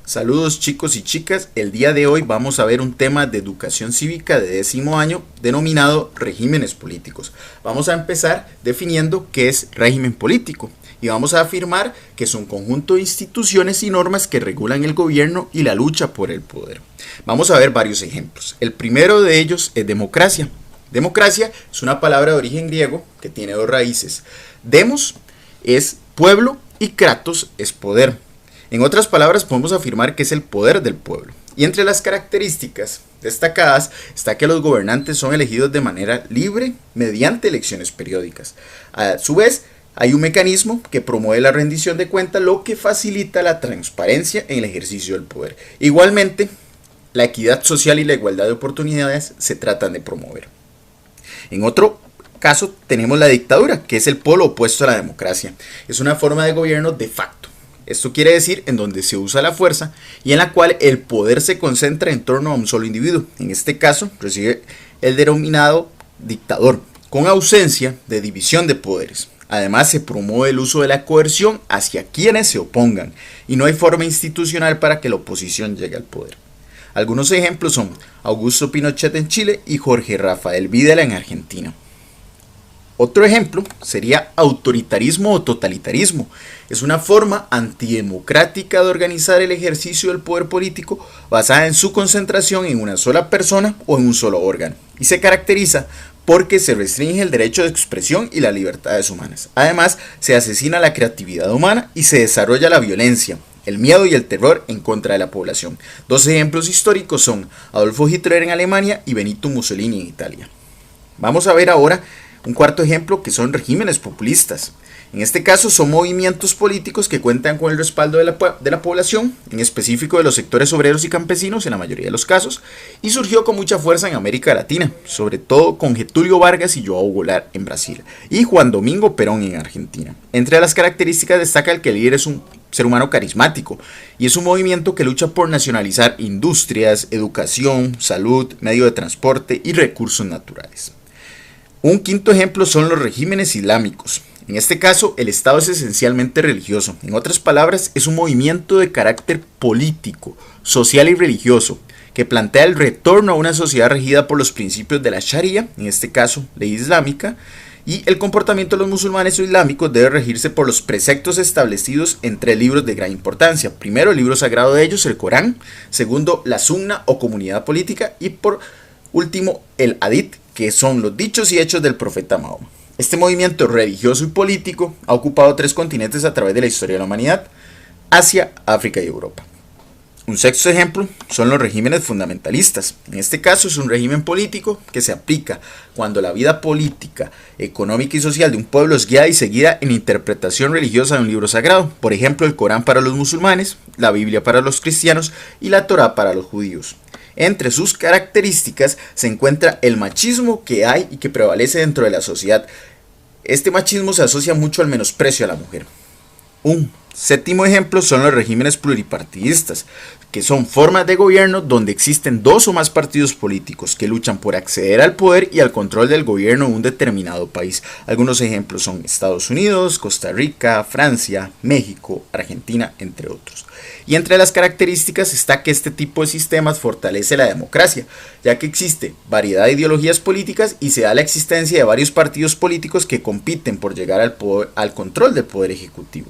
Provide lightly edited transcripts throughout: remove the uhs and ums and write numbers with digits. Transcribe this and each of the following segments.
Saludos chicos y chicas, el día de hoy vamos a ver un tema de educación cívica de 10º año denominado regímenes políticos. Vamos a empezar definiendo qué es régimen político y vamos a afirmar que es un conjunto de instituciones y normas que regulan el gobierno y la lucha por el poder. Vamos a ver varios ejemplos. El primero de ellos es democracia. Democracia es una palabra de origen griego que tiene dos raíces. Demos es pueblo y kratos es poder. En otras palabras, podemos afirmar que es el poder del pueblo. Y entre las características destacadas está que los gobernantes son elegidos de manera libre mediante elecciones periódicas. A su vez, hay un mecanismo que promueve la rendición de cuentas, lo que facilita la transparencia en el ejercicio del poder. Igualmente, la equidad social y la igualdad de oportunidades se tratan de promover. En otro caso, tenemos la dictadura, que es el polo opuesto a la democracia. Es una forma de gobierno de facto. Esto quiere decir en donde se usa la fuerza y en la cual el poder se concentra en torno a un solo individuo. En este caso, recibe el denominado dictador, con ausencia de división de poderes. Además, se promueve el uso de la coerción hacia quienes se opongan y no hay forma institucional para que la oposición llegue al poder. Algunos ejemplos son Augusto Pinochet en Chile y Jorge Rafael Videla en Argentina. Otro ejemplo sería autoritarismo o totalitarismo. Es una forma antidemocrática de organizar el ejercicio del poder político basada en su concentración en una sola persona o en un solo órgano. Y se caracteriza porque se restringe el derecho de expresión y las libertades humanas. Además, se asesina la creatividad humana y se desarrolla la violencia, el miedo y el terror en contra de la población. Dos ejemplos históricos son Adolfo Hitler en Alemania y Benito Mussolini en Italia. Vamos a ver ahora un cuarto ejemplo que son regímenes populistas. En este caso son movimientos políticos que cuentan con el respaldo de la población, en específico de los sectores obreros y campesinos en la mayoría de los casos, y surgió con mucha fuerza en América Latina, sobre todo con Getúlio Vargas y João Goulart en Brasil, y Juan Domingo Perón en Argentina. Entre las características destaca el que el líder es un ser humano carismático, y es un movimiento que lucha por nacionalizar industrias, educación, salud, medio de transporte y recursos naturales. Un quinto ejemplo son los regímenes islámicos. En este caso, el Estado es esencialmente religioso. En otras palabras, es un movimiento de carácter político, social y religioso, que plantea el retorno a una sociedad regida por los principios de la Sharia, en este caso, ley islámica, y el comportamiento de los musulmanes o islámicos debe regirse por los preceptos establecidos en 3 libros de gran importancia. Primero, el libro sagrado de ellos, el Corán. Segundo, la Sunna o comunidad política. Y por último, el Hadith, que son los dichos y hechos del profeta Mahoma. Este movimiento religioso y político ha ocupado 3 continentes a través de la historia de la humanidad: Asia, África y Europa. Un sexto ejemplo son los regímenes fundamentalistas. En este caso es un régimen político que se aplica cuando la vida política, económica y social de un pueblo es guiada y seguida en interpretación religiosa de un libro sagrado. Por ejemplo, el Corán para los musulmanes, la Biblia para los cristianos y la Torá para los judíos. Entre sus características se encuentra el machismo que hay y que prevalece dentro de la sociedad. Este machismo se asocia mucho al menosprecio a la mujer. Un séptimo ejemplo son los regímenes pluripartidistas, que son formas de gobierno donde existen 2 o más partidos políticos que luchan por acceder al poder y al control del gobierno de un determinado país. Algunos ejemplos son Estados Unidos, Costa Rica, Francia, México, Argentina, entre otros. Y entre las características está que este tipo de sistemas fortalece la democracia, ya que existe variedad de ideologías políticas y se da la existencia de varios partidos políticos que compiten por llegar al control del poder ejecutivo.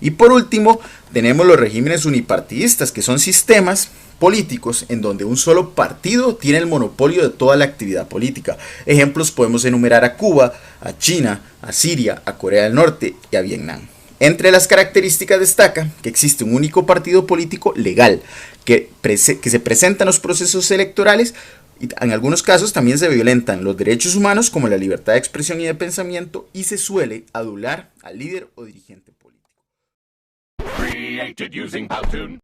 Y por último, tenemos los regímenes unipartidistas, que son sistemas políticos en donde un solo partido tiene el monopolio de toda la actividad política. Ejemplos podemos enumerar a Cuba, a China, a Siria, a Corea del Norte y a Vietnam. Entre las características destaca que existe un único partido político legal que se presenta en los procesos electorales. Y en algunos casos también se violentan los derechos humanos como la libertad de expresión y de pensamiento y se suele adular al líder o dirigente político. Created using Powtoon.